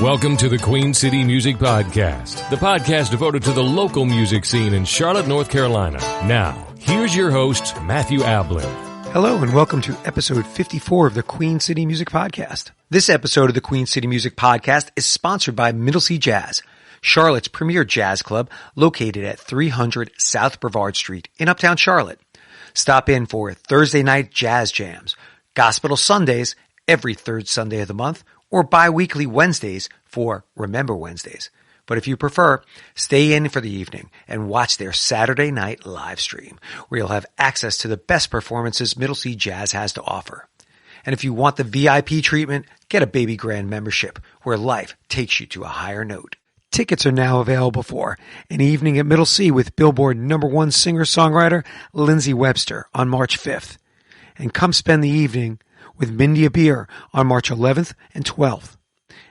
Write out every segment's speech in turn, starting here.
Welcome to the Queen City Music Podcast, the podcast devoted to the local music scene in Charlotte, North Carolina. Now, here's your host, Matthew Ablan. Hello and welcome to episode 54 of the Queen City Music Podcast. This episode of the Queen City Music Podcast is sponsored by Middle Sea Jazz, Charlotte's premier jazz club located at 300 South Brevard Street in Uptown Charlotte. Stop in for Thursday night jazz jams, gospel Sundays every third Sunday of the month, or bi-weekly Wednesdays for Remember Wednesdays. But if you prefer, stay in for the evening and watch their Saturday night live stream, where you'll have access to the best performances Middle Sea Jazz has to offer. And if you want the VIP treatment, get a Baby Grand membership, where life takes you to a higher note. Tickets are now available for An Evening at Middle Sea with Billboard #1 singer-songwriter Lindsay Webster on March 5th. And come spend the evening with Mindy Beer on March 11th and 12th.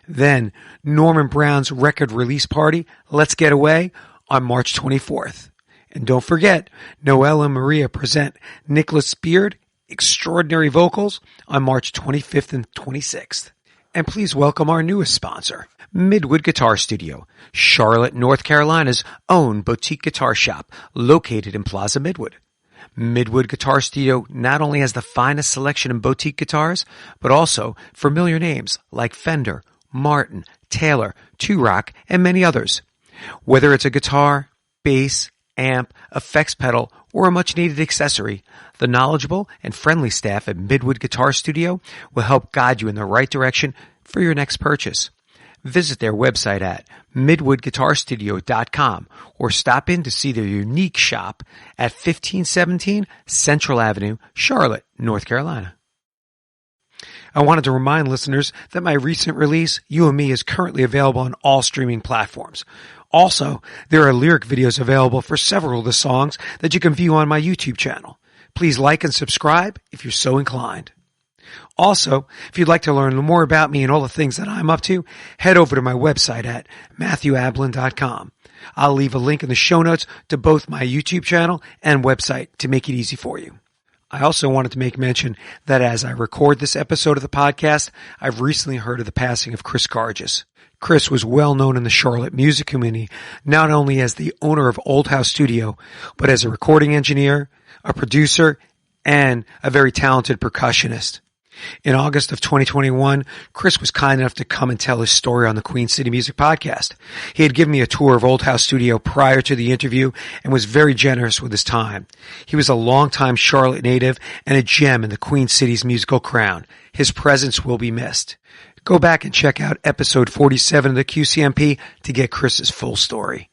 Then, Norman Brown's record release party, Let's Get Away, on March 24th. And don't forget, Noel and Maria present Nicholas Beard, Extraordinary Vocals, on March 25th and 26th. And please welcome our newest sponsor, Midwood Guitar Studio, Charlotte, North Carolina's own boutique guitar shop located in Plaza Midwood. Midwood Guitar Studio not only has the finest selection in boutique guitars, but also familiar names like Fender, Martin, Taylor, Two-Rock, and many others. Whether it's a guitar, bass, amp, effects pedal, or a much-needed accessory, the knowledgeable and friendly staff at Midwood Guitar Studio will help guide you in the right direction for your next purchase. Visit their website at midwoodguitarstudio.com or stop in to see their unique shop at 1517 Central Avenue, Charlotte, North Carolina. I wanted to remind listeners that my recent release, You and Me, is currently available on all streaming platforms. Also, there are lyric videos available for several of the songs that you can view on my YouTube channel. Please like and subscribe if you're so inclined. Also, if you'd like to learn more about me and all the things that I'm up to, head over to my website at MatthewAblan.com. I'll leave a link in the show notes to both my YouTube channel and website to make it easy for you. I also wanted to make mention that as I record this episode of the podcast, I've recently heard of the passing of Chris Garges. Chris was well known in the Charlotte music community, not only as the owner of Old House Studio, but as a recording engineer, a producer, and a very talented percussionist. In August of 2021, Chris was kind enough to come and tell his story on the Queen City Music Podcast. He had given me a tour of Old House Studio prior to the interview and was very generous with his time. He was a longtime Charlotte native and a gem in the Queen City's musical crown. His presence will be missed. Go back and check out episode 47 of the QCMP to get Chris's full story.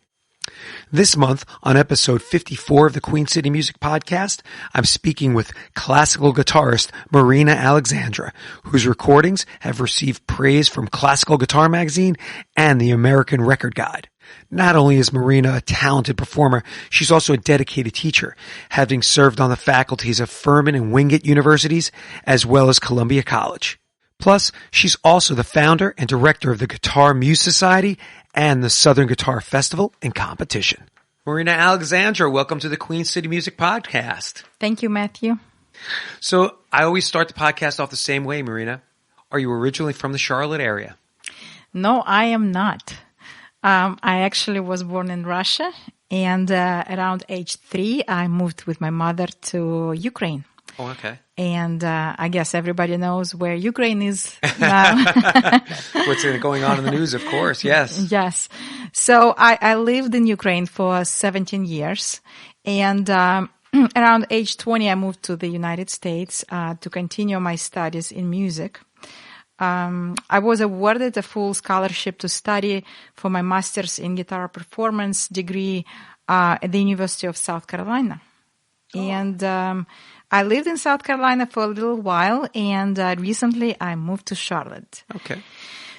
This month, on episode 54 of the Queen City Music Podcast, I'm speaking with classical guitarist Marina Alexandra, whose recordings have received praise from Classical Guitar Magazine and the American Record Guide. Not only is Marina a talented performer, she's also a dedicated teacher, having served on the faculties of Furman and Wingate universities, as well as Columbia College. Plus, she's also the founder and director of the Guitar Muse Society and the Southern Guitar Festival and Competition. Marina Alexandra, welcome to the Queen City Music Podcast. Thank you, Matthew. So I always start the podcast off the same way, Marina. Are you originally from the Charlotte area? No, I am not. I actually was born in Russia, and around age 3, I moved with my mother to Ukraine. Oh, okay. And I guess everybody knows where Ukraine is now. What's going on in the news, of course, yes. Yes. So I lived in Ukraine for 17 years. And around age 20, I moved to the United States to continue my studies in music. I was awarded a full scholarship to study for my master's in guitar performance degree at the University of South Carolina. Oh. And I lived in South Carolina for a little while, and recently I moved to Charlotte. Okay.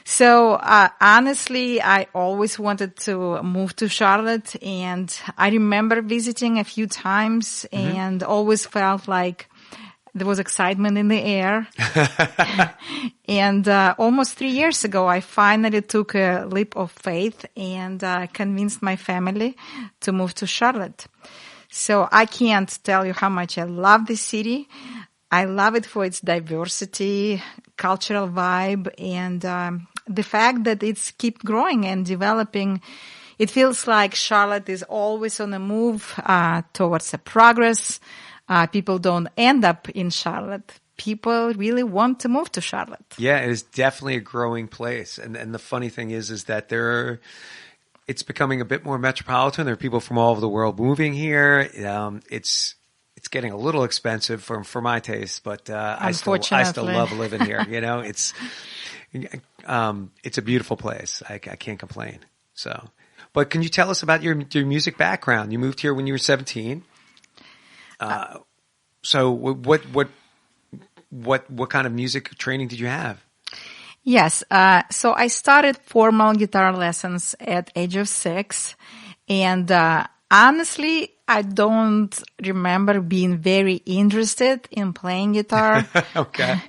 So honestly, I always wanted to move to Charlotte, and I remember visiting a few times and always felt like there was excitement in the air. And almost 3 years ago, I finally took a leap of faith and convinced my family to move to Charlotte. So I can't tell you how much I love this city. I love it for its diversity, cultural vibe, and the fact that it's keep growing and developing, it feels like Charlotte is always on a move towards a progress. People don't end up in Charlotte. People really want to move to Charlotte. Yeah, it is definitely a growing place. And the funny thing is that it's becoming a bit more metropolitan. There are people from all over the world moving here. It's getting a little expensive for my taste, but I still love living here. It's a beautiful place. I can't complain. So, but can you tell us about your music background? You moved here when you were 17. So what kind of music training did you have? Yes. So I started formal guitar lessons at age of 6. And honestly, I don't remember being very interested in playing guitar. Okay.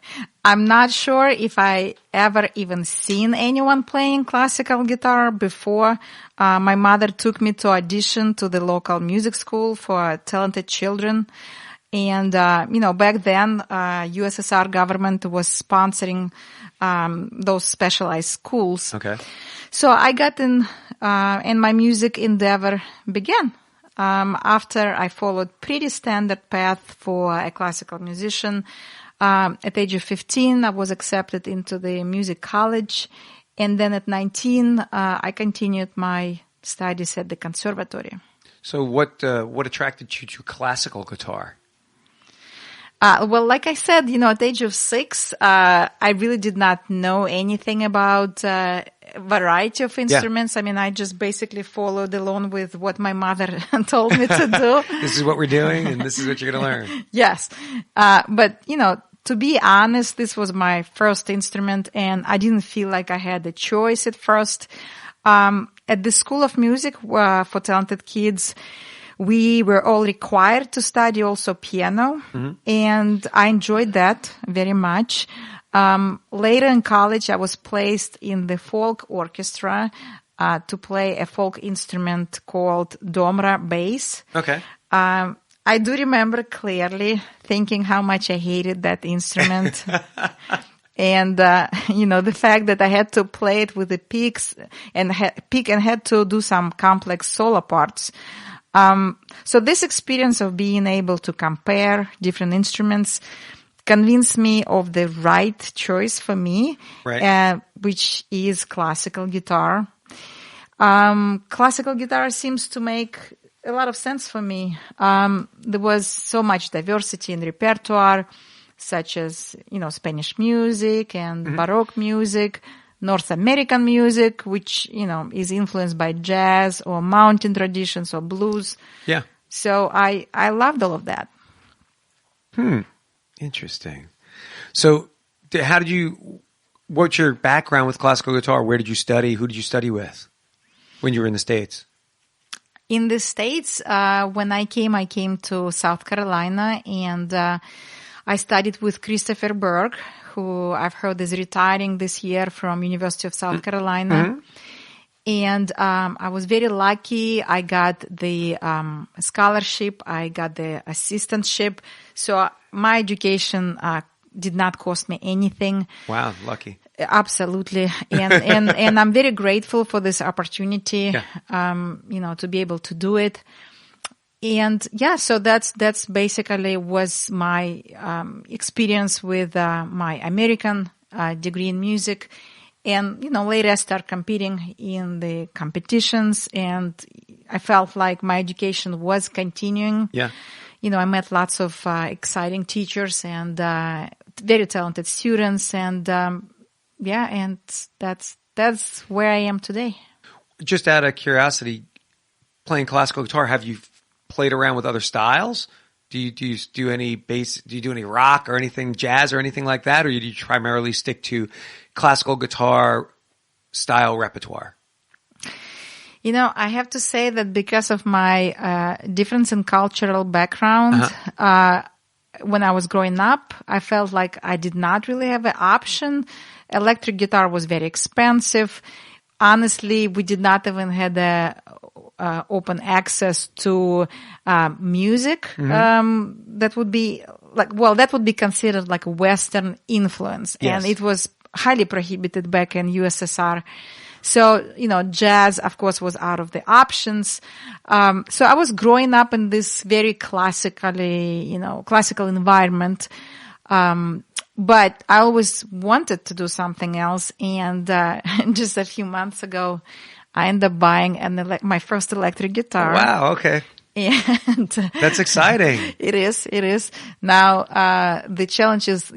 I'm not sure if I ever even seen anyone playing classical guitar before. My mother took me to audition to the local music school for talented children. And, back then, USSR government was sponsoring, those specialized schools. Okay. So I got in, and my music endeavor began. After I followed pretty standard path for a classical musician. At age of 15, I was accepted into the music college. And then at 19, I continued my studies at the conservatory. So what attracted you to classical guitar? Well, like I said, at the age of 6, I really did not know anything about variety of instruments. Yeah. I mean, I just basically followed along with what my mother told me to do. This is what we're doing, and this is what you're going to learn. Yes. But, to be honest, this was my first instrument, and I didn't feel like I had a choice at first. At the School of Music for talented kids, we were all required to study also piano, and I enjoyed that very much. Later in college, I was placed in the folk orchestra to play a folk instrument called domra bass. Okay. I do remember clearly thinking how much I hated that instrument. And, the fact that I had to play it with the picks and had to do some complex solo parts. So this experience of being able to compare different instruments convinced me of the right choice for me, right. Which is classical guitar. Classical guitar seems to make a lot of sense for me. There was so much diversity in repertoire, such as, Spanish music and Baroque music, North American music, which, is influenced by jazz or mountain traditions or blues. Yeah. So I loved all of that. Interesting. So what's your background with classical guitar? Where did you study? Who did you study with when you were in the States? In the States, when I came to South Carolina, and I studied with Christopher Berg, who I've heard is retiring this year from University of South Carolina. And I was very lucky. I got the scholarship. I got the assistantship. So my education did not cost me anything. Wow, lucky. Absolutely. And I'm very grateful for this opportunity, to be able to do it. And so that's basically was my experience with my American degree in music. And, later I started competing in the competitions, and I felt like my education was continuing. Yeah. I met lots of exciting teachers and very talented students, and and that's where I am today. Just out of curiosity, playing classical guitar, have you played around with other styles? Do you do any bass? Do you do any rock or anything, jazz or anything like that, or do you primarily stick to classical guitar style repertoire? I have to say that because of my difference in cultural background, when I was growing up, I felt like I did not really have an option. Electric guitar was very expensive. Honestly, we did not even have the open access to music that would be that would be considered like a Western influence. Yes. And it was highly prohibited back in USSR. So, jazz, of course, was out of the options. So I was growing up in this very classical environment. But I always wanted to do something else. And, just a few months ago, I ended up buying my first electric guitar. Oh, wow. Okay. And that's exciting. It is. Now, the challenge is,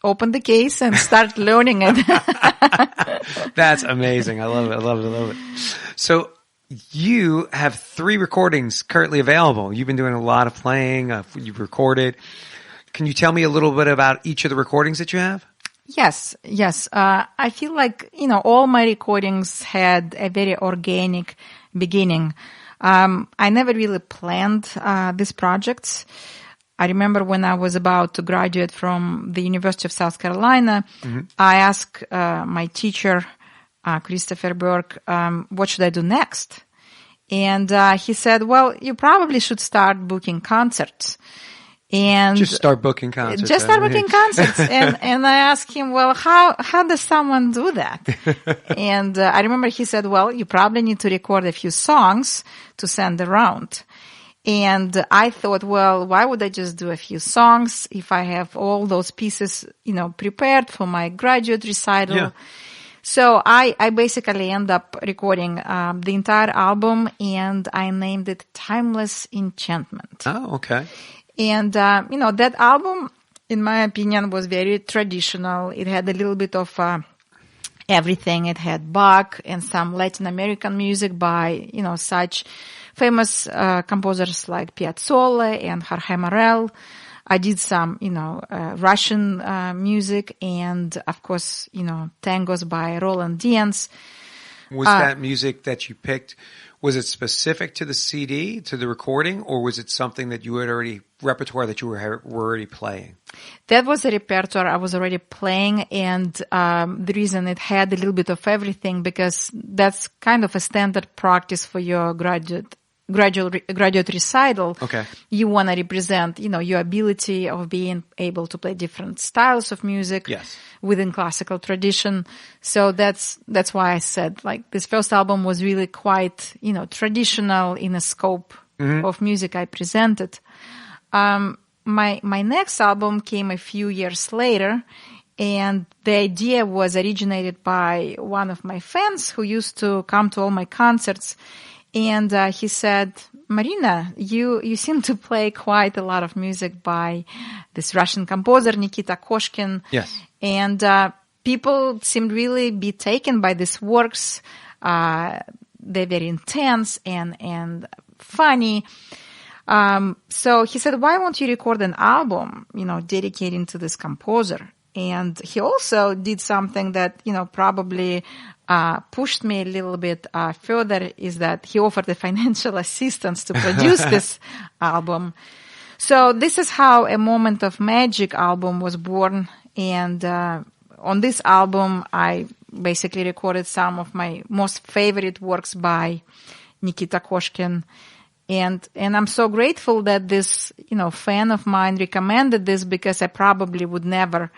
open the case and start learning it. That's amazing. I love it. So you have 3 recordings currently available. You've been doing a lot of playing. You've recorded. Can you tell me a little bit about each of the recordings that you have? Yes. I feel like, all my recordings had a very organic beginning. I never really planned these projects. I remember when I was about to graduate from the University of South Carolina, I asked my teacher, Christopher Burke, what should I do next? And he said, well, you probably should start booking concerts. And just start booking concerts. And I asked him, well, how does someone do that? And I remember he said, well, you probably need to record a few songs to send around. And I thought, well, why would I just do a few songs if I have all those pieces, prepared for my graduate recital? Yeah. So I basically end up recording the entire album, and I named it Timeless Enchantment. Oh, okay. And, that album, in my opinion, was very traditional. It had a little bit of everything. It had Bach and some Latin American music by, such famous composers like Piazzolla and Jorge Morel. I did some, Russian music and, of course, tangos by Roland Diaz. Was that music that you picked, was it specific to the CD, to the recording, or was it something that you had repertoire that you were already playing? That was a repertoire I was already playing, and the reason it had a little bit of everything, because that's kind of a standard practice for your graduate recital. Okay. You want to represent, your ability of being able to play different styles of music. Yes. Within classical tradition. So that's why I said, like, this first album was really quite, traditional in the scope of music I presented. My next album came a few years later, and the idea was originated by one of my fans who used to come to all my concerts. And he said, Marina, you seem to play quite a lot of music by this Russian composer, Nikita Koshkin. Yes. And people seemed really be taken by these works. They're very intense and funny. So he said, why won't you record an album, dedicating to this composer? And he also did something that, probably pushed me a little bit further, is that he offered the financial assistance to produce this album. So this is how A Moment of Magic album was born. And on this album, I basically recorded some of my most favorite works by Nikita Koshkin. And I'm so grateful that this, fan of mine recommended this, because I probably would never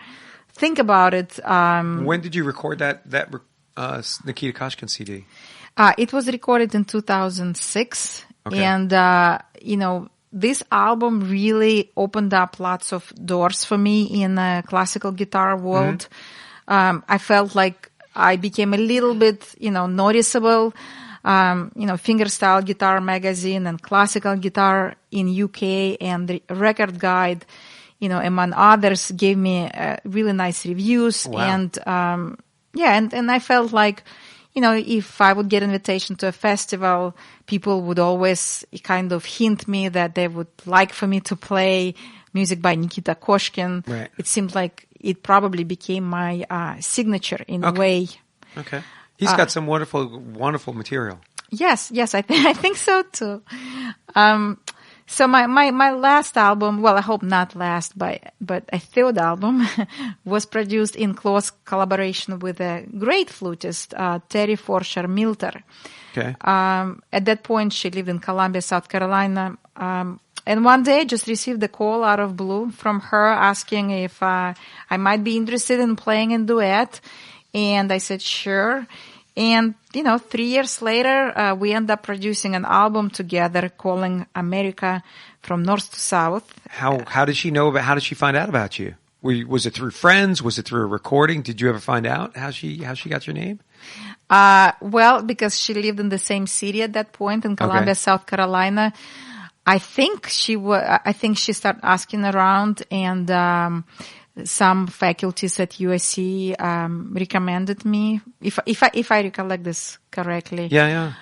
think about it. When did you record that Nikita Koshkin CD? It was recorded in 2006. Okay. And, this album really opened up lots of doors for me in the classical guitar world. I felt like I became a little bit, noticeable. Fingerstyle Guitar Magazine and Classical Guitar in UK and the Record Guide, among others, gave me really nice reviews. Wow. And, and I felt like, if I would get an invitation to a festival, people would always kind of hint me that they would like for me to play music by Nikita Koshkin. Right. It seemed like it probably became my signature in a way. Okay. He's got some wonderful, wonderful material. Yes, I think so too. So my last album, well, I hope not last, but a third album was produced in close collaboration with a great flutist, Terry Forsher Milter. Okay. At that point, she lived in Columbia, South Carolina. And one day I just received a call out of blue from her asking if I might be interested in playing in duet. And I said, sure. And, 3 years later, we end up producing an album together calling America from North to South. How did she know about, how did she find out about you? Was it through friends? Was it through a recording? Did you ever find out how she got your name? Well, because she lived in the same city at that point in Columbia, South Carolina. I think she started asking around, and some faculties at USC recommended me, if I recollect this correctly. Yeah.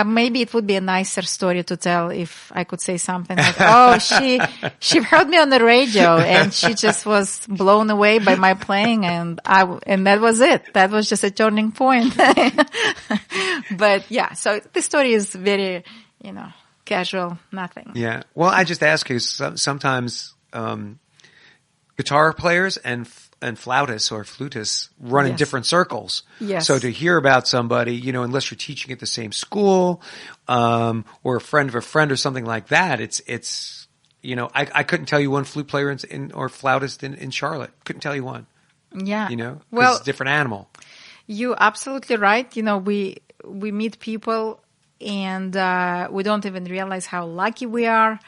Maybe it would be a nicer story to tell if I could say something like, "Oh, she heard me on the radio, and she just was blown away by my playing, and that was it. That was just a turning point." But yeah, so the story is very, casual, nothing. Yeah. Well, I just ask because sometimes guitar players and flautists or flutists run in different circles. Yes. So to hear about somebody, unless you're teaching at the same school, or a friend of a friend or something like that, it's I couldn't tell you one flute player or flautist in Charlotte. Couldn't tell you one. Yeah. Well, it's a different animal. You're absolutely right. We meet people and we don't even realize how lucky we are.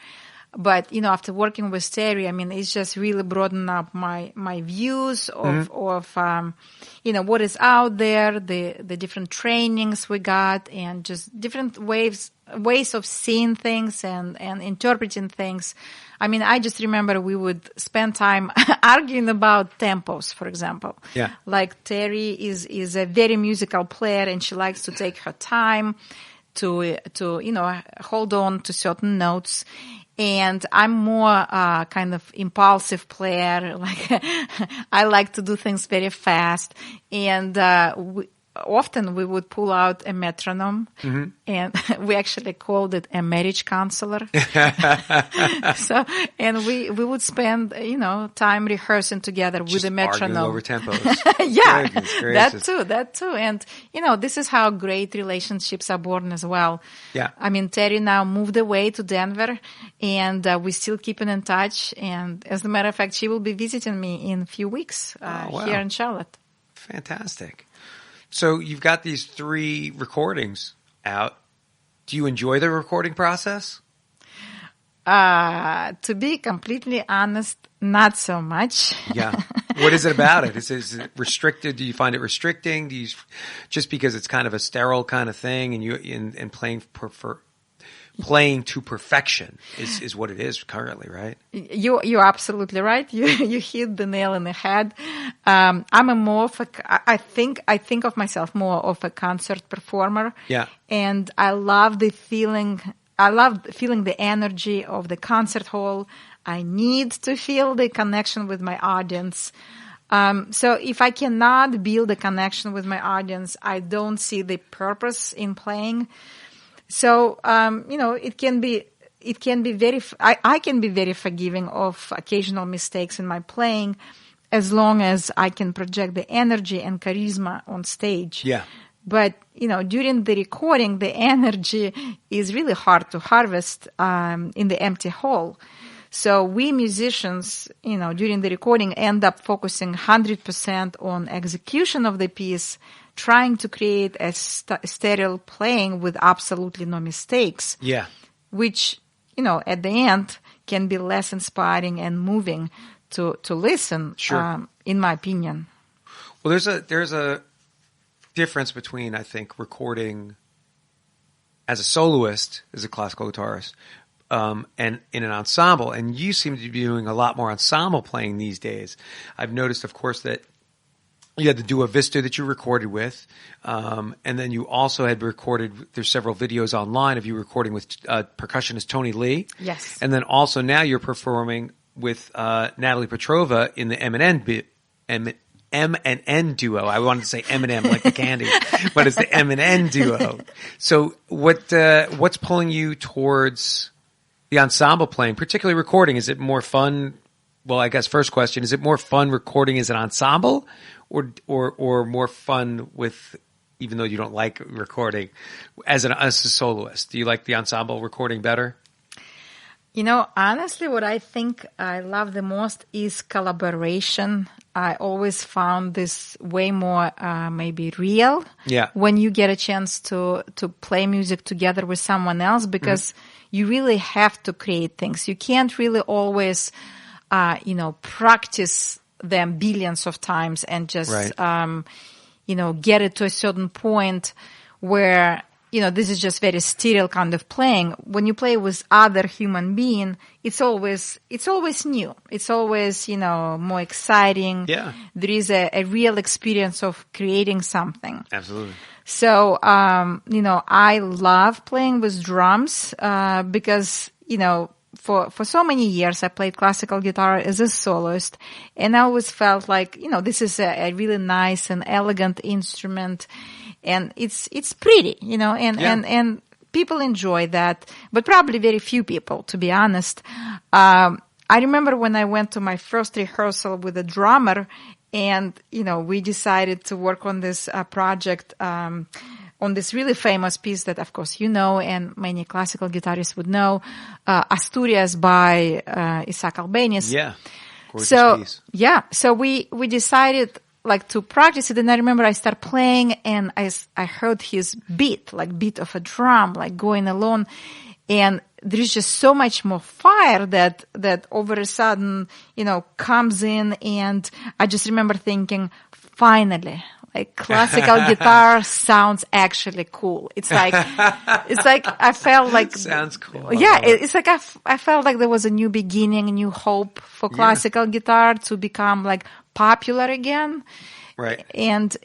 But, after working with Terry, it's just really broadened up my views of what is out there, the different trainings we got, and just different ways of seeing things and interpreting things. I just remember we would spend time arguing about tempos, for example. Yeah. Like Terry is a very musical player, and she likes to take her time to hold on to certain notes. And I'm more kind of impulsive player. Like I like to do things very fast. And often we would pull out a metronome, and we actually called it a marriage counselor. And we would spend time rehearsing together with the metronome. Arguing over tempos. Yeah, Goodness that too. And this is how great relationships are born as well. Yeah. Terry now moved away to Denver, and we're still keeping in touch. And as a matter of fact, she will be visiting me in a few weeks here in Charlotte. Fantastic. So you've got these 3 recordings out. Do you enjoy the recording process? To be completely honest, not so much. Yeah. What is it about it? Is it restricted? Do you find it restricting? Do you just because it's kind of a sterile kind of thing, and playing to perfection is what it is currently, right? You're absolutely right. You hit the nail on the head. I'm I think of myself more of a concert performer. Yeah. And I love the feeling. I love feeling the energy of the concert hall. I need to feel the connection with my audience. So if I cannot build a connection with my audience, I don't see the purpose in playing. So, it can be I can be very forgiving of occasional mistakes in my playing as long as I can project the energy and charisma on stage. Yeah. But, during the recording, the energy is really hard to harvest, in the empty hall. So we musicians, during the recording end up focusing 100% on execution of the piece, trying to create a sterile playing with absolutely no mistakes. Yeah. Which, at the end can be less inspiring and moving to listen, sure. In my opinion. Well, there's a difference between, I think, recording as a soloist, as a classical guitarist, and in an ensemble. And you seem to be doing a lot more ensemble playing these days. I've noticed, of course, that you had the Duo Vista that you recorded with, and then you also had recorded, there's several videos online of you recording with percussionist Tony Lee. Yes. And then also now you're performing with Natalie Petrova in the M&N duo. I wanted to say M&M like the candy, but it's the M&N duo. So what's pulling you towards the ensemble playing, particularly recording? Is it more fun? Well, I guess first question, is it more fun recording as an ensemble or more fun with, even though you don't like recording, as a soloist? Do you like the ensemble recording better? Honestly, what I think I love the most is collaboration. I always found this way more maybe real when you get a chance to play music together with someone else, because you really have to create things. You can't really always, practice them billions of times and just, get it to a certain point where this is just very sterile kind of playing. When you play with other human being, it's always new. It's always, more exciting. Yeah. There is a real experience of creating something. Absolutely. So, I love playing with drums, because, for so many years I played classical guitar as a soloist, and I always felt like, this is a really nice and elegant instrument. And it's pretty, and people enjoy that, but probably very few people, to be honest. I remember when I went to my first rehearsal with a drummer, and, we decided to work on this project, on this really famous piece that, of course, and many classical guitarists would know, Asturias by Isaac Albéniz. Yeah, gorgeous piece. Yeah, so we decided to practice it, and I remember I started playing, and I heard his beat of a drum, going along, and there is just so much more fire that over a sudden, comes in, and I just remember thinking, finally, classical guitar sounds actually cool. It's like I felt like sounds cool. Yeah, it's like I felt like there was a new beginning, a new hope for classical guitar to become popular again. Right. And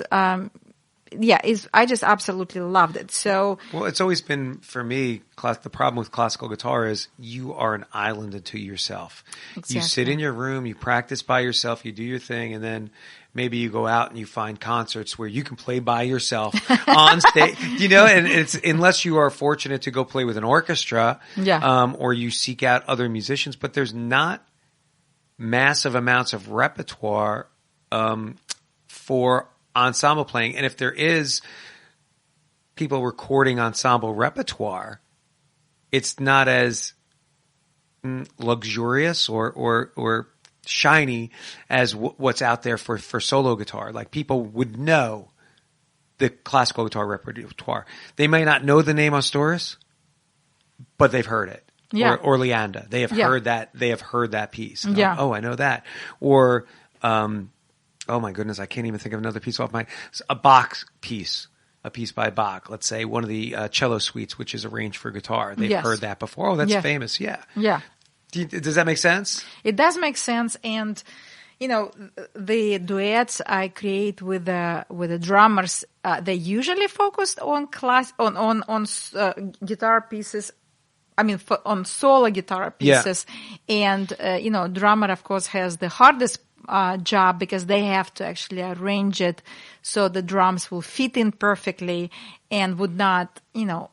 I just absolutely loved it. So, well, it's always been for me, the problem with classical guitar is you are an island unto yourself. Exactly. You sit in your room, you practice by yourself, you do your thing, and then maybe you go out and you find concerts where you can play by yourself on stage, and it's, unless you are fortunate to go play with an orchestra, or you seek out other musicians, but there's not massive amounts of repertoire, for ensemble playing. And if there is people recording ensemble repertoire, it's not as luxurious or shiny as what's out there for solo guitar. People would know the classical guitar repertoire. They may not know the name Asturias, but they've heard it. Yeah. Or Leanda. They have heard that. They have heard that piece. Yeah. Oh, I know that. Or, oh my goodness, I can't even think of another piece off a Bach piece, a piece by Bach. Let's say one of the cello suites, which is arranged for guitar. They've heard that before. Oh, that's famous. Yeah. Yeah. Does that make sense? It does make sense. And, the duets I create with the drummers, they usually focused on guitar pieces. I mean, on solo guitar pieces. Yeah. And, drummer, of course, has the hardest job because they have to actually arrange it so the drums will fit in perfectly and would not,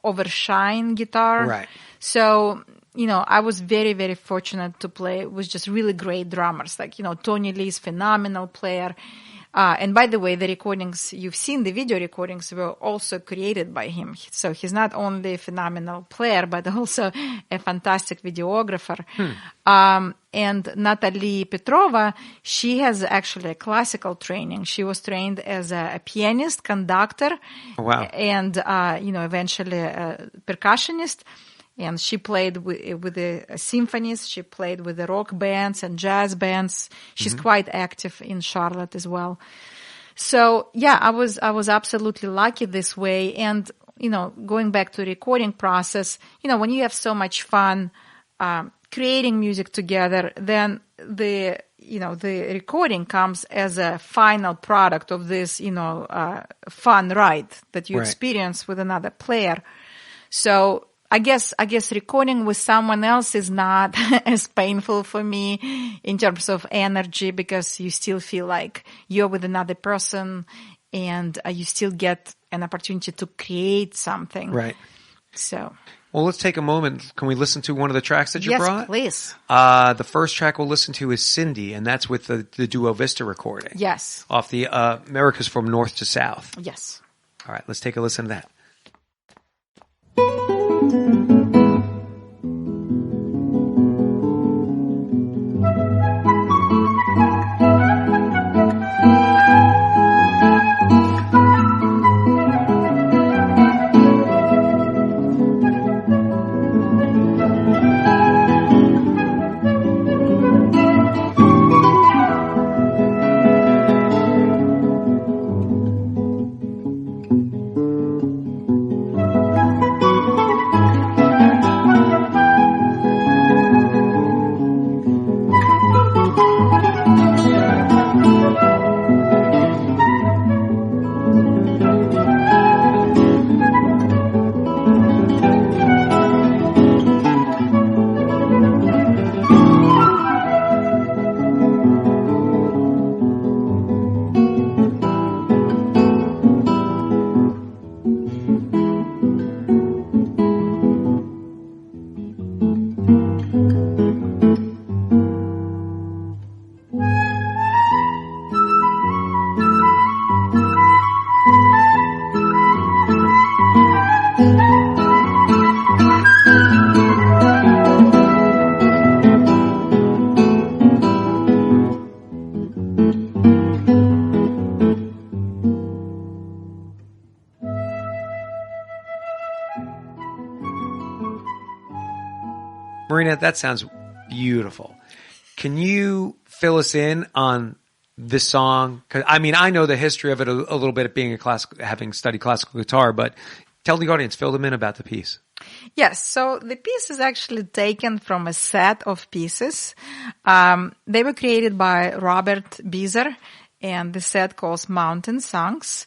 overshine guitar. Right. So, I was very, very fortunate to play with just really great drummers. Tony Lee's phenomenal player. And by the way, the recordings, you've seen the video recordings were also created by him. So he's not only a phenomenal player, but also a fantastic videographer. And Natalie Petrova, she has actually a classical training. She was trained as a pianist, conductor, and, eventually a percussionist. And she played with the symphonies. She played with the rock bands and jazz bands. She's quite active in Charlotte as well. So yeah, I was absolutely lucky this way. And, going back to the recording process, when you have so much fun, creating music together, then the recording comes as a final product of this, fun ride that you experience with another player. So, I guess recording with someone else is not as painful for me in terms of energy, because you still feel like you're with another person and you still get an opportunity to create something. Right. So. Well, let's take a moment. Can we listen to one of the tracks that you brought? Yes, please. The first track we'll listen to is Cindy, and that's with the Duo Vista recording. Yes. Off the Americas from North to South. Yes. All right, let's take a listen to that. Marina, that sounds beautiful. Can you fill us in on this song? 'Cause, I mean, I know the history of it a little bit, being having studied classical guitar, but tell the audience, fill them in about the piece. Yes, so the piece is actually taken from a set of pieces. They were created by Robert Beezer, and the set calls Mountain Songs.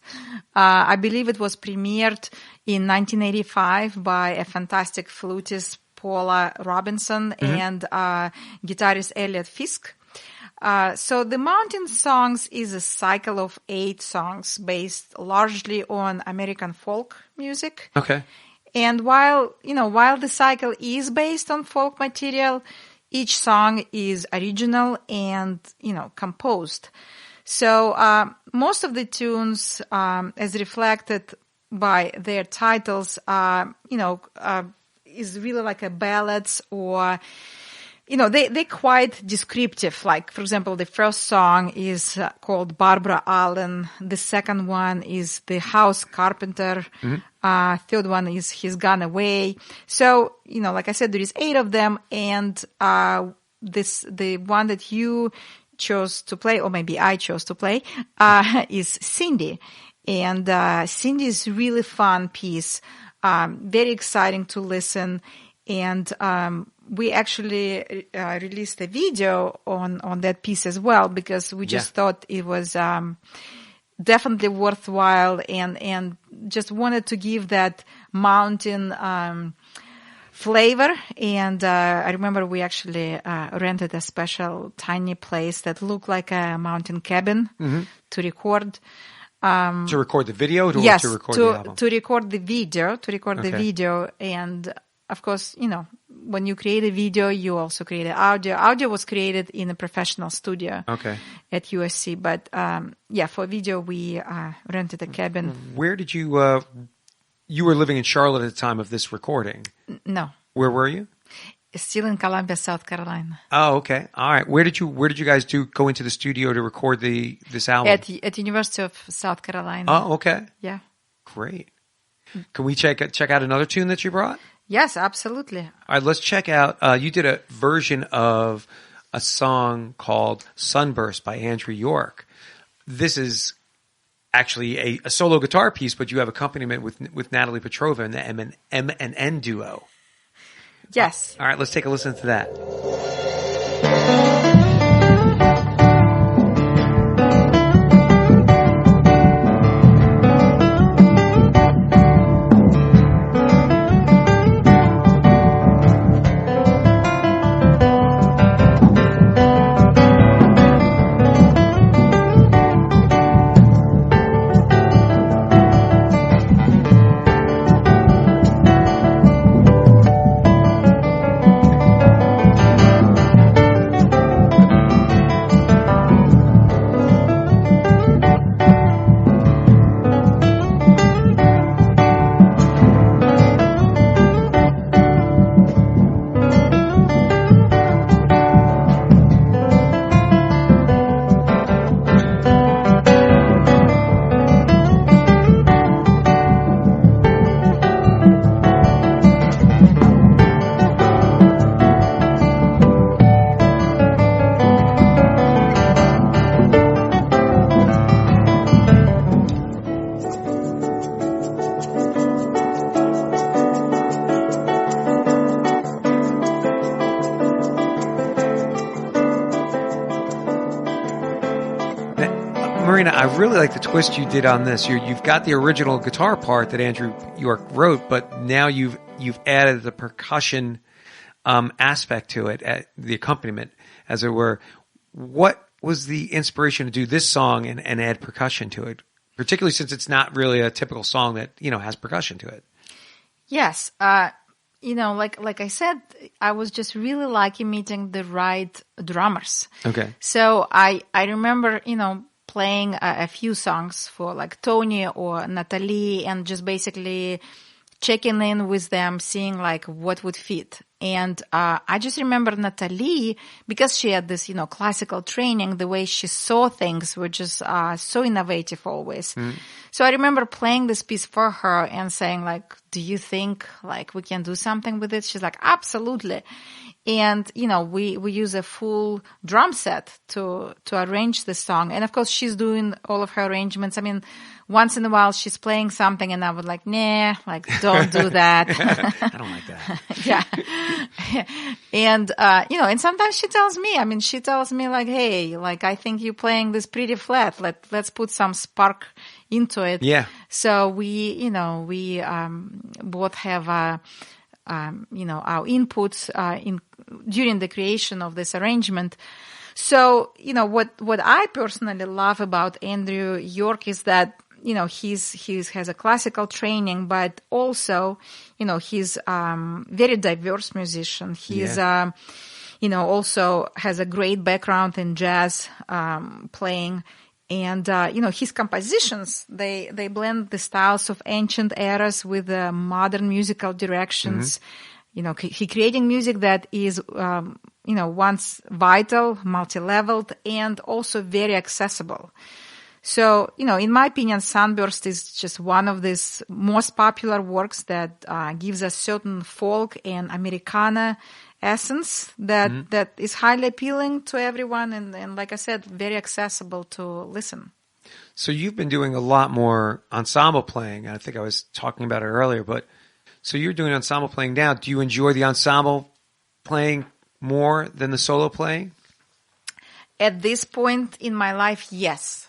I believe it was premiered in 1985 by a fantastic flutist, Paula Robinson, and guitarist Elliot Fisk. So the Mountain Songs is a cycle of 8 songs based largely on American folk music. Okay. And while the cycle is based on folk material, each song is original and, composed. So, most of the tunes, as reflected by their titles, is really like a ballads or, they're quite descriptive. Like, for example, the first song is called Barbara Allen. The second one is The House Carpenter. Third one is He's Gone Away. So, like I said, there is 8 of them. And the one that you chose to play, or maybe I chose to play, is Cindy. And Cindy is a really fun piece, very exciting to listen. And we actually released a video on that piece as well, because we just thought it was definitely worthwhile, and just wanted to give that mountain flavor. And I remember we actually rented a special tiny place that looked like a mountain cabin to record. To record the video, or yes, to record the album? To record the video. And of course, when you create a video, you also create an audio. Audio was created in a professional studio at USC. But for video, we rented a cabin. Where did you were living in Charlotte at the time of this recording? No. Where were you? Still in Columbia, South Carolina. Oh, okay. All right. Where did you guys go into the studio to record this album? At University of South Carolina. Oh, okay. Yeah. Great. Can we check out another tune that you brought? Yes, absolutely. All right, let's check out, you did a version of a song called Sunburst by Andrew York. This is actually a solo guitar piece, but you have accompaniment with Natalie Petrova and the M&N duo. Yes. All right, let's take a listen to that. Marina, I really like the twist you did on this. You've got the original guitar part that Andrew York wrote, but now you've added the percussion aspect to it, the accompaniment, as it were. What was the inspiration to do this song and add percussion to it, particularly since it's not really a typical song that has percussion to it? Yes, like I said, I was just really liking meeting the right drummers. Okay. So I remember playing a few songs for like Tony or Natalie, and just basically checking in with them, seeing like what would fit. And I just remember Natalie, because she had this, classical training, the way she saw things were just so innovative always. So I remember playing this piece for her and saying, like, do you think, like, we can do something with it? She's like, absolutely. And, we use a full drum set to arrange the song. And of course, she's doing all of her arrangements. I mean, once in a while she's playing something and I would like, nah, like, don't do that. I don't like that. Yeah. And, and sometimes she tells me like, hey, like, I think you're playing this pretty flat. Let's put some spark into it. Yeah. So we both have, our inputs, during the creation of this arrangement. So, what I personally love about Andrew York is that, he has a classical training, but also, he's very diverse musician. He's, also has a great background in jazz playing. And, his compositions, they blend the styles of ancient eras with modern musical directions. He creating music that is, once vital, multi-leveled, and also very accessible. So, in my opinion, Sunburst is just one of these most popular works that gives a certain folk and Americana essence that is highly appealing to everyone and like I said, very accessible to listen. So you've been doing a lot more ensemble playing. I think I was talking about it earlier, but so you're doing ensemble playing now. Do you enjoy the ensemble playing more than the solo playing? At this point in my life, yes.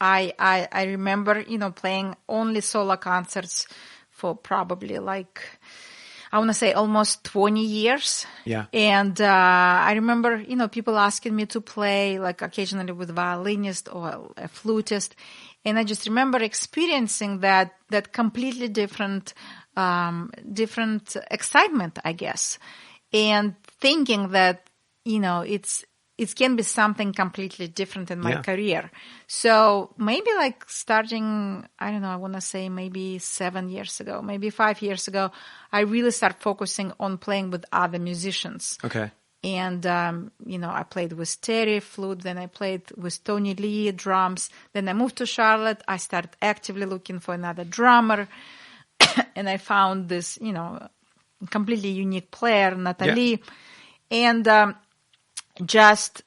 I remember, playing only solo concerts for probably like, I want to say almost 20 years. Yeah. And I remember, people asking me to play like occasionally with a violinist or a flutist. And I just remember experiencing that completely different excitement, I guess. And thinking that, it can be something completely different in my career. So maybe like starting, I don't know, I want to say maybe 7 years ago, maybe 5 years ago, I really started focusing on playing with other musicians. Okay. And, I played with Terry flute, then I played with Tony Lee drums. Then I moved to Charlotte. I started actively looking for another drummer. And I found this, completely unique player, Natalie. Yeah. And, just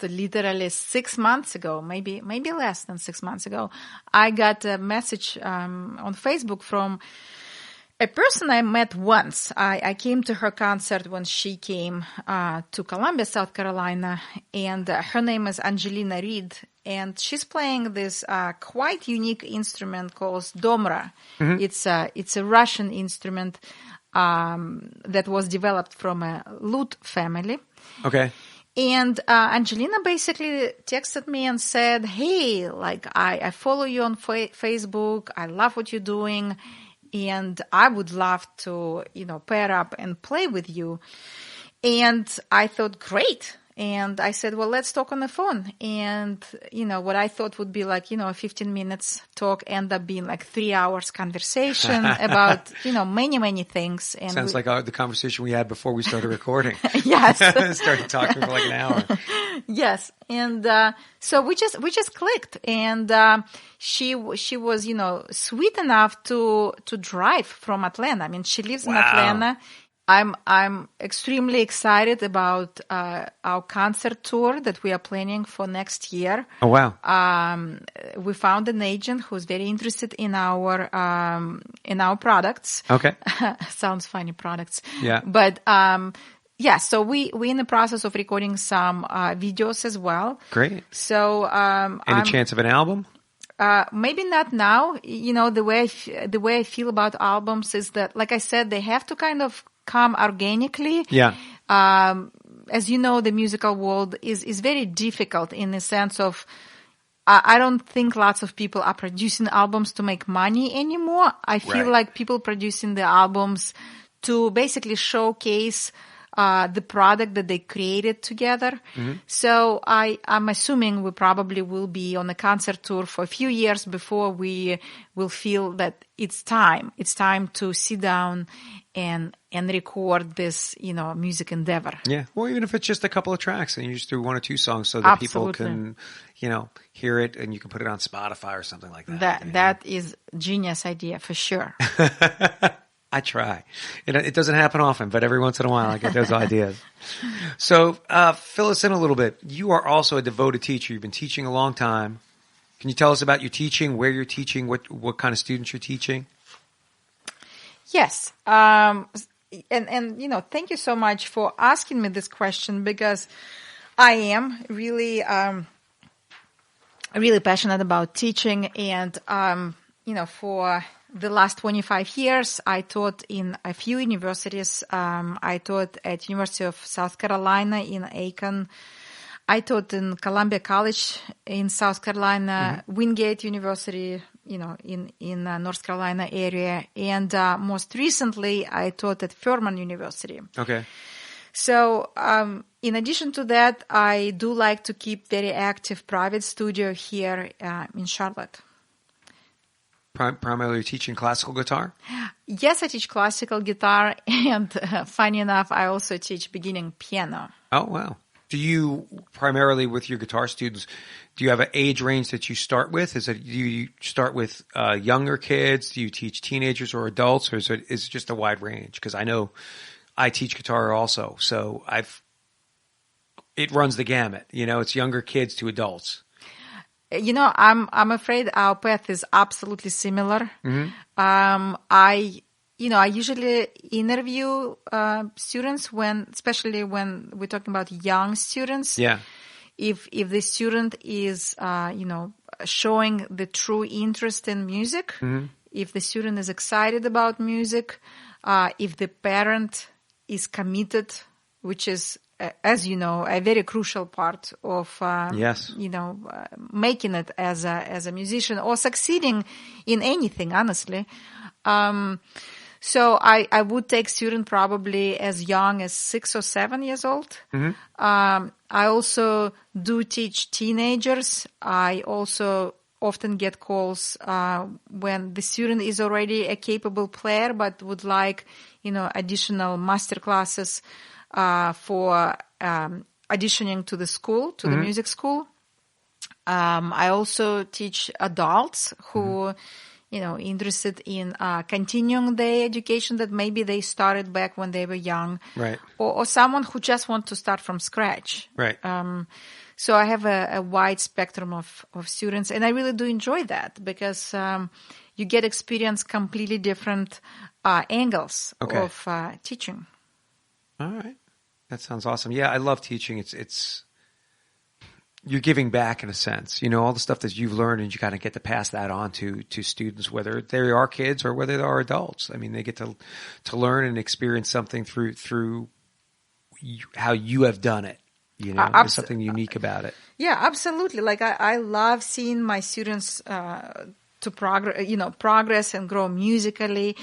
literally 6 months ago, maybe less than 6 months ago, I got a message on Facebook from a person I met once. I came to her concert when she came to Columbia, South Carolina, and her name is Angelina Reed, and she's playing this quite unique instrument called domra. It's a Russian instrument that was developed from a lute family. Okay. And Angelina basically texted me and said, hey, like, I follow you on Facebook. I love what you're doing. And I would love to, pair up and play with you. And I thought, great. And I said, well, let's talk on the phone. And, what I thought would be like, a 15 minutes talk ended up being like 3 hours conversation about, many, many things. And sounds like the conversation we had before we started recording. Yes. Started talking for like an hour. Yes. And, so we just clicked. And, she was, sweet enough to drive from Atlanta. I mean, she lives in Atlanta. I'm extremely excited about our concert tour that we are planning for next year. Oh, wow. We found an agent who's very interested in our products. Okay. Sounds funny, products. Yeah. But so we're in the process of recording some videos as well. Great. So any chance of an album? Maybe not now. The way I feel about albums is that, like I said, they have to kind of come organically. Yeah. As you know, the musical world is very difficult in the sense of, I don't think lots of people are producing albums to make money anymore. I feel like people producing the albums to basically showcase the product that they created together. Mm-hmm. So I'm assuming we probably will be on a concert tour for a few years before we will feel that it's time to sit down and and record this, music endeavor. Yeah. Or even if it's just a couple of tracks and you just do one or two songs so that Absolutely. people can, hear it and you can put it on Spotify or something like that. That is genius idea for sure. I try. It doesn't happen often, but every once in a while I get those ideas. So fill us in a little bit. You are also a devoted teacher. You've been teaching a long time. Can you tell us about your teaching, where you're teaching, what kind of students you're teaching? Yes. And thank you so much for asking me this question, because I am really passionate about teaching. And, for the last 25 years, I taught in a few universities. I taught at University of South Carolina in Aiken. I taught in Columbia College in South Carolina, Wingate University, in North Carolina area. And most recently, I taught at Furman University. Okay. So in addition to that, I do like to keep very active private studio here in Charlotte. Primarily teaching classical guitar? Yes, I teach classical guitar, and funny enough, I also teach beginning piano. Oh, wow. Do you primarily with your guitar students, do you have an age range that you start with? Do you start with younger kids? Do you teach teenagers or adults, or is it just a wide range? Because I know I teach guitar also, so it runs the gamut. It's younger kids to adults. I'm afraid our path is absolutely similar. Mm-hmm. I usually interview students especially when we're talking about young students. Yeah. If the student is, showing the true interest in music, if the student is excited about music, if the parent is committed, which is, as you know, a very crucial part of, yes. Making it as a musician or succeeding in anything, honestly. So I would take student probably as young as 6 or 7 years old. Mm-hmm. I also do teach teenagers. I also often get calls when the student is already a capable player but would like, additional master classes for auditioning to the school, to the music school. I also teach adults who interested in continuing their education that maybe they started back when they were young. Right. Or someone who just wants to start from scratch. Right. So I have a wide spectrum of students, and I really do enjoy that because you get experience completely different angles of teaching. All right. That sounds awesome. Yeah, I love teaching. It's you're giving back in a sense, all the stuff that you've learned, and you kind of get to pass that on to students, whether they are kids or whether they are adults. I mean, they get to learn and experience something through how you have done it. There's something unique about it. Yeah, absolutely. Like I love seeing my students to progress and grow musically.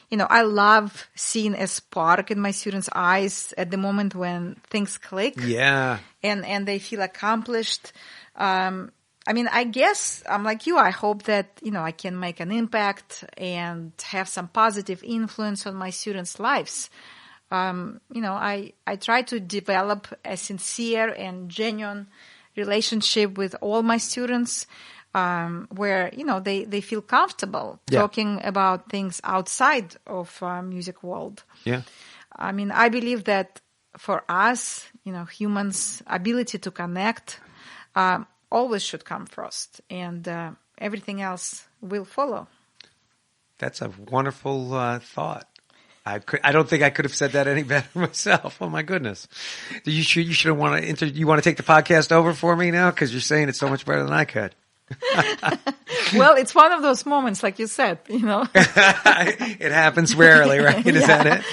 I love seeing a spark in my students' eyes at the moment when things click. Yeah. And they feel accomplished. I guess I'm like you. I hope that, I can make an impact and have some positive influence on my students' lives. I try to develop a sincere and genuine relationship with all my students. Where, they feel comfortable talking about things outside of music world. Yeah. I believe that for us, humans' ability to connect always should come first, and everything else will follow. That's a wonderful thought. I don't think I could have said that any better myself. Oh my goodness! You should want to you want to take the podcast over for me now because you're saying it so much better than I could. Well, it's one of those moments, like you said, It happens rarely, right? Is that it?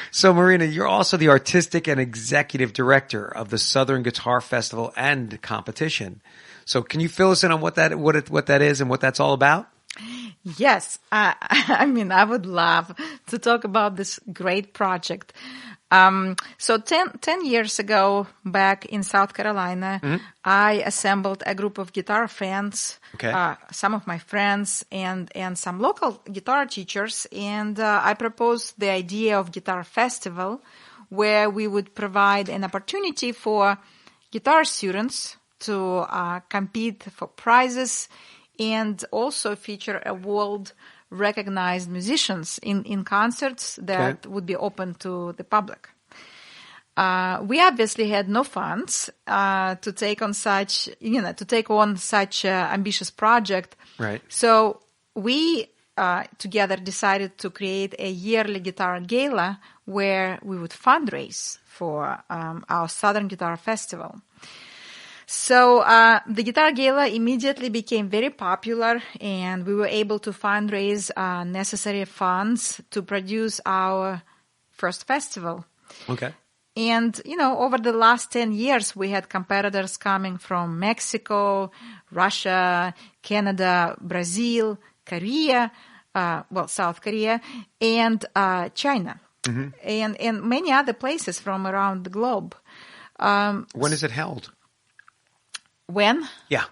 So, Marina, you're also the artistic and executive director of the Southern Guitar Festival and competition. So, can you fill us in on what that is and what that's all about? Yes. I would love to talk about this great project. So 10 years ago, back in South Carolina, I assembled a group of guitar fans, some of my friends, and some local guitar teachers, and I proposed the idea of Guitar Festival, where we would provide an opportunity for guitar students to compete for prizes and also feature a world-recognized musicians in concerts that would be open to the public. We obviously had no funds to take on such ambitious project. Right. So we together decided to create a yearly guitar gala where we would fundraise for our Southern Guitar Festival. So the Guitar Gala immediately became very popular, and we were able to fundraise necessary funds to produce our first festival. Okay. And, over the last 10 years, we had competitors coming from Mexico, Russia, Canada, Brazil, Korea, South Korea, and China, and many other places from around the globe. When is it held? When? Yeah.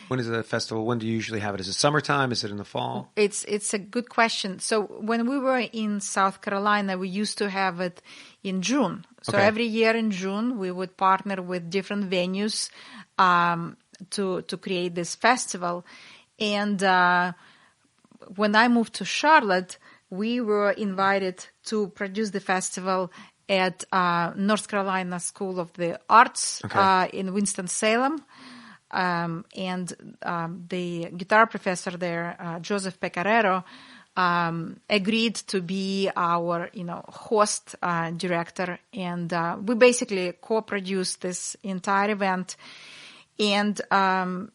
When is the festival? When do you usually have it? Is it summertime? Is it in the fall? It's a good question. So when we were in South Carolina, we used to have it in June. So every year in June, we would partner with different venues to create this festival. And when I moved to Charlotte, we were invited to produce the festival at North Carolina School of the Arts in Winston-Salem. And the guitar professor there, Joseph Pecoraro, agreed to be our, host director, and we basically co-produced this entire event. And at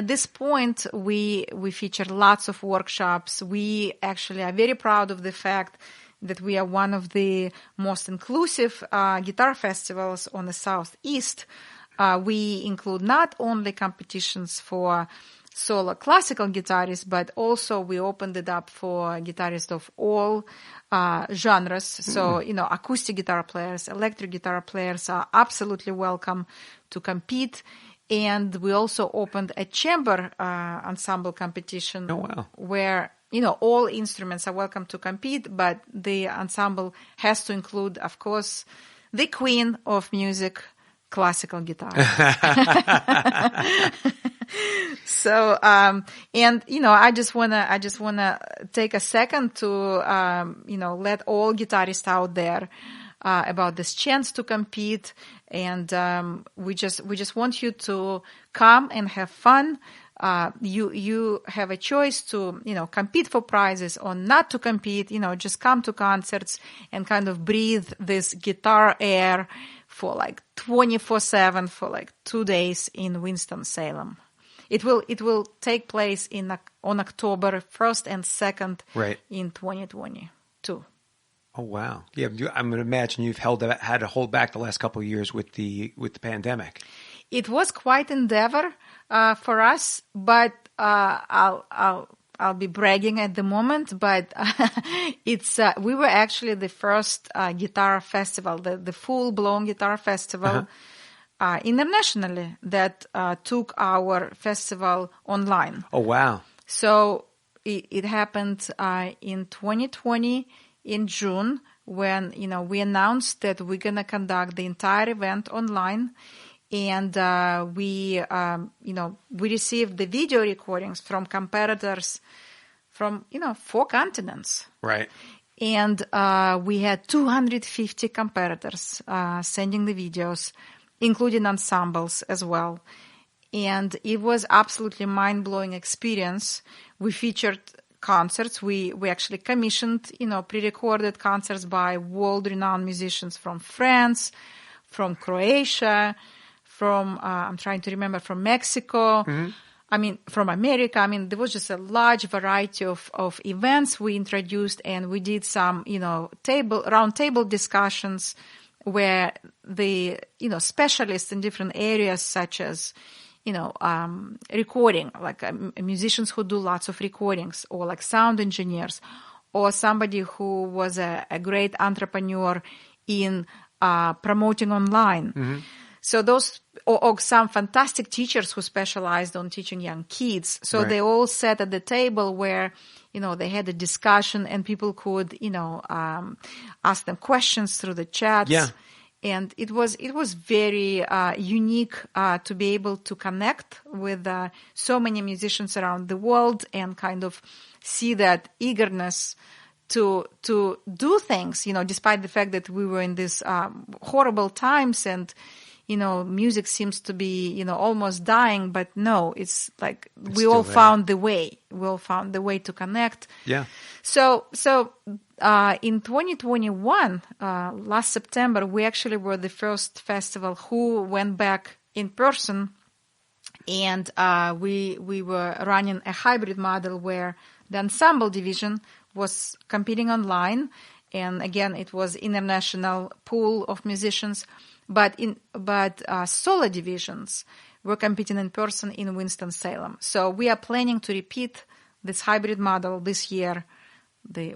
this point, we feature lots of workshops. We actually are very proud of the fact that we are one of the most inclusive guitar festivals on the Southeast. We include not only competitions for solo classical guitarists, but also we opened it up for guitarists of all genres. So, acoustic guitar players, electric guitar players are absolutely welcome to compete. And we also opened a chamber ensemble competition where, all instruments are welcome to compete, but the ensemble has to include, of course, the queen of music, classical guitar. So, I just wanna take a second to, let all guitarists out there, about this chance to compete. And, we just want you to come and have fun. You have a choice to, compete for prizes or not to compete, just come to concerts and kind of breathe this guitar air for 24/7 for 2 days in Winston-Salem. It will take place on October 1st and 2nd in 2022. Oh wow! Yeah, I'm going to imagine you've had to hold back the last couple of years with the pandemic. It was quite endeavor for us, but I'll be bragging at the moment. But we were actually the first guitar festival, the full-blown guitar festival internationally that took our festival online. Oh wow! So it happened in 2020 in June when we announced that we're gonna conduct the entire event online. And we received the video recordings from competitors from 4 continents. Right. And we had 250 competitors sending the videos, including ensembles as well. And it was absolutely mind-blowing experience. We featured concerts. We actually commissioned pre-recorded concerts by world-renowned musicians from France, from Croatia, from, I'm trying to remember, from Mexico, from America. There was just a large variety of events we introduced, and we did some, round table discussions where the, specialists in different areas such as, recording, like musicians who do lots of recordings, or like sound engineers, or somebody who was a great entrepreneur in promoting online. So those, or some fantastic teachers who specialized on teaching young kids. So Right. they all sat at the table where, they had a discussion and people could, ask them questions through the chats. Yeah. And it was very unique to be able to connect with so many musicians around the world and kind of see that eagerness to do things, despite the fact that we were in these horrible times and, music seems to be, almost dying, but no, it's like we all found the way. We all found the way to connect. Yeah. So in 2021, last September, we actually were the first festival who went back in person, and we were running a hybrid model where the Ensemble division was competing online, and again, it was international pool of musicians. But solo divisions were competing in person in Winston-Salem. So we are planning to repeat this hybrid model this year,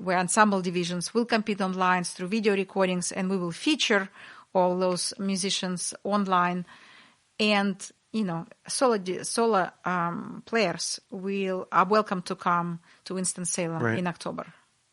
where Ensemble divisions will compete online through video recordings, and we will feature all those musicians online. And solo players are welcome to come to Winston-Salem Right. in October.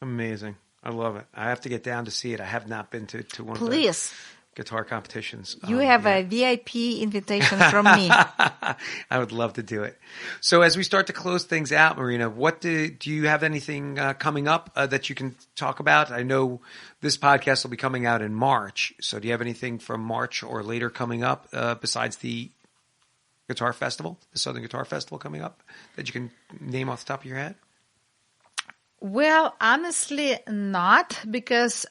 Amazing. I love it. I have to get down to see it. I have not been to one of the Please. guitar competitions. You have a VIP invitation from me. I would love to do it. So as we start to close things out, Marina, what do you have anything coming up that you can talk about? I know this podcast will be coming out in March. So do you have anything from March or later coming up besides the Guitar Festival, the Southern Guitar Festival coming up that you can name off the top of your head? Well, honestly, not, because,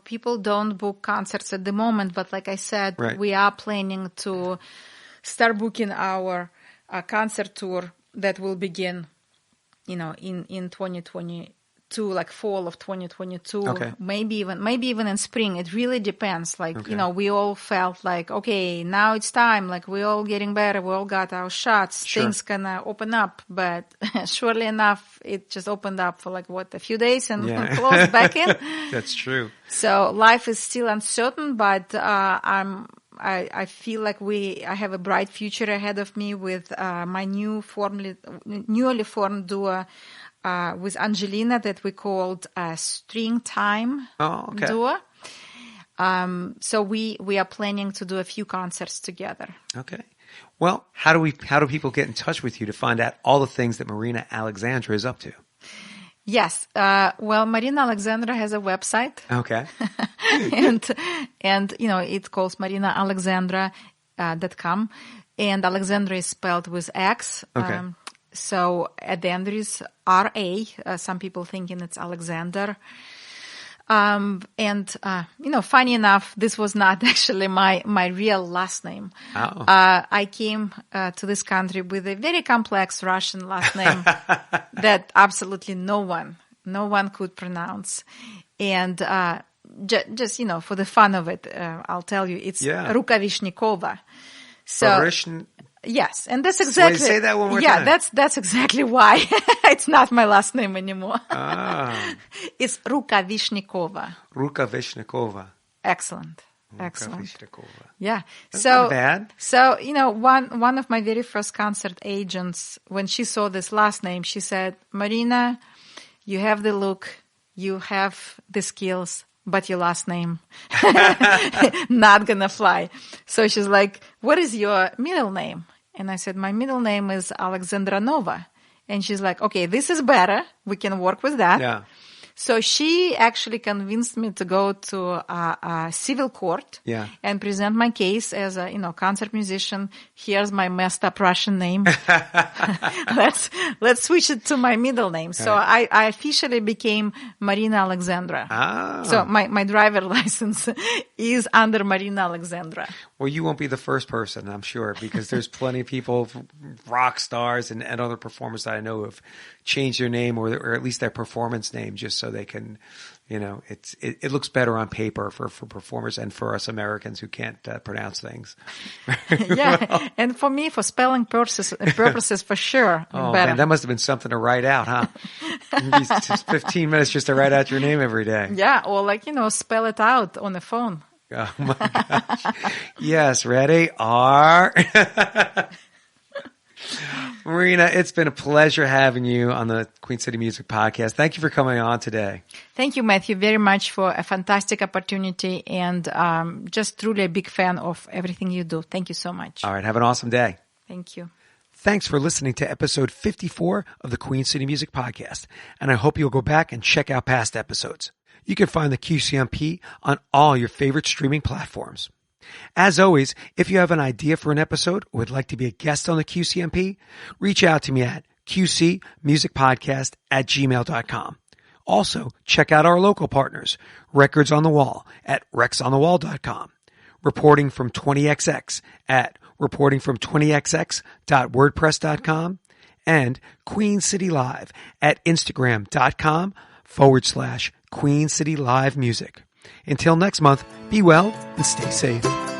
people don't book concerts at the moment. But like I said, Right. we are planning to start booking our concert tour that will begin, in 2022, like fall of 2022, Okay. maybe even in spring. It really depends. Like, Okay. we all felt like, okay, now it's time. Like, we're all getting better. We all got our shots. Sure. Things gonna open up. But surely enough, it just opened up for a few days and Yeah. closed back in. That's true. So life is still uncertain, but I feel like I have a bright future ahead of me with my newly formed duo with Angelina that we called String Time Okay. duo. So we are planning to do a few concerts together. Okay. Well, how do people get in touch with you to find out all the things that Marina Alexandra is up to? Yes. Well, Marina Alexandra has a website. Okay. and it's called marinaalexandra.com, and Alexandra is spelled with X. Okay. So at the end there is R-A. Some people thinking it's Alexander. Funny enough, this was not actually my real last name. Oh. I came to this country with a very complex Russian last name that absolutely no one could pronounce. And just for the fun of it, I'll tell you, it's Rukavishnikova. So yes, and that's exactly. Say that one more time. Yeah, that's exactly why it's not my last name anymore. Ah. It's Rukavishnikova. Rukavishnikova. Excellent. Rukavishnikova. Yeah. That's not bad. So, one of my very first concert agents, when she saw this last name, she said, "Marina, you have the look, you have the skills, but your last name not gonna fly." So she's like, "What is your middle name?" And I said, "My middle name is Alexandranova." And she's like, "Okay, this is better. We can work with that." Yeah. So she actually convinced me to go to a civil court and present my case as a, concert musician. Here's my messed up Russian name. Let's switch it to my middle name. So I officially became Marina Alexandra. Ah. So my driver license is under Marina Alexandra. Well, you won't be the first person, I'm sure, because there's plenty of people, rock stars and other performers that I know have changed their name or at least their performance name just so they can, it looks better on paper for performers and for us Americans who can't pronounce things. Yeah, and for me, for spelling purposes for sure. Oh, better. Man, that must have been something to write out, huh? Just 15 minutes just to write out your name every day. Yeah, or spell it out on the phone. Oh my gosh. Yes, ready? R. Marina, it's been a pleasure having you on the Queen City Music Podcast. Thank you for coming on today. Thank you, Matthew, very much for a fantastic opportunity, and just truly a big fan of everything you do. Thank you so much. All right, have an awesome day. Thank you. Thanks for listening to episode 54 of the Queen City Music Podcast, and I hope you'll go back and check out past episodes. You can find the QCMP on all your favorite streaming platforms. As always, if you have an idea for an episode or would like to be a guest on the QCMP, reach out to me at qcmusicpodcast@gmail.com. Also, check out our local partners, Records on the Wall at rexonthewall.com, Reporting from 20XX at reportingfrom20xx.wordpress.com, and Queen City Live at instagram.com/Queen City Live Music. Until next month, be well and stay safe.